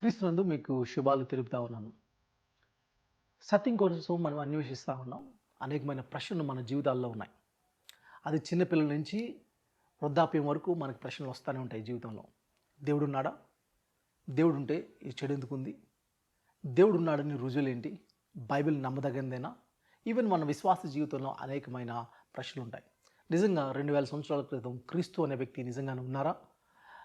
క్రీస్తునందు మీకు శుభాలు తెలుపుతా ఉన్నాను. సత్యం కోసం మనం అన్వేషిస్తా ఉన్నాం. అనేకమైన ప్రశ్నలు మన జీవితాల్లో ఉన్నాయి. అది చిన్న పిల్లల నుంచి వృద్ధాప్యం వరకు మనకు ప్రశ్నలు వస్తూనే ఉంటాయి జీవితంలో. దేవుడున్నాడా? దేవుడుంటే ఈ చెడు ఎందుకుంది? దేవుడున్నాడని రుజువులేంటి? బైబిల్ నమ్మదగిందేనా? ఈవెన్ మన విశ్వాస జీవితంలో అనేకమైన ప్రశ్నలుంటాయి. నిజంగా 2000 సంవత్సరాల క్రితం క్రీస్తు అనే వ్యక్తి నిజంగానే ఉన్నారా?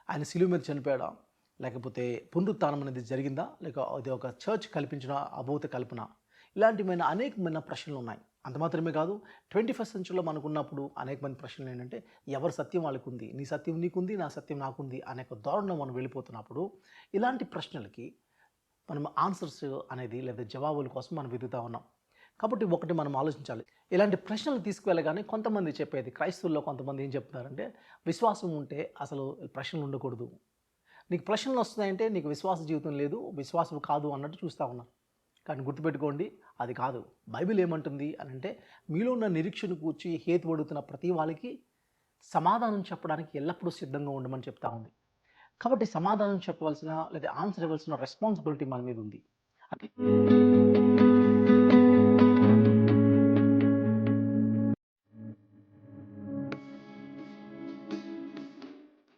ఆయన శిలువ మీద చనిపోయాడా? లేకపోతే పునరుత్థానం అనేది జరిగిందా? లేక అది ఒక చర్చ్ కల్పించిన అభూత కల్పన? ఇలాంటిమైన అనేకమైన ప్రశ్నలు ఉన్నాయి. అంత మాత్రమే కాదు, 21st సెంచరీలో మనకున్నప్పుడు అనేకమైన ప్రశ్నలు ఏంటంటే, ఎవరి సత్యం వాళ్ళకుంది, నీ సత్యం నీకుంది, నా సత్యం నాకుంది అనే ఒక ధోరణిలో మనం వెళ్ళిపోతున్నప్పుడు, ఇలాంటి ప్రశ్నలకి మనం ఆన్సర్స్ అనేది లేదా జవాబుల కోసం మనం వెతుకుతా ఉన్నాం. కాబట్టి ఒకటి మనం ఆలోచించాలి. ఇలాంటి ప్రశ్నలు తీసుకువెళ్ళగానే కొంతమంది చెప్పేది, క్రైస్తవుల్లో కొంతమంది ఏం చెప్తున్నారంటే, విశ్వాసం ఉంటే అసలు ప్రశ్నలు ఉండకూడదు. నీకు ప్రశ్నలు వస్తున్నాయంటే నీకు విశ్వాస జీవితం లేదు, విశ్వాసం కాదు అన్నట్టు చూస్తూ ఉన్నారు. కానీ గుర్తుపెట్టుకోండి, అది కాదు. బైబిల్ ఏమంటుంది అని అంటే, మీలో ఉన్న నిరీక్షణ కూర్చి హేతు అడుగుతున్న ప్రతి వాళ్ళకి సమాధానం చెప్పడానికి ఎల్లప్పుడూ సిద్ధంగా ఉండమని చెప్తా ఉంది. కాబట్టి సమాధానం చెప్పవలసిన లేదా ఆన్సర్ ఇవ్వాల్సిన రెస్పాన్సిబిలిటీ మన మీద ఉంది. అంటే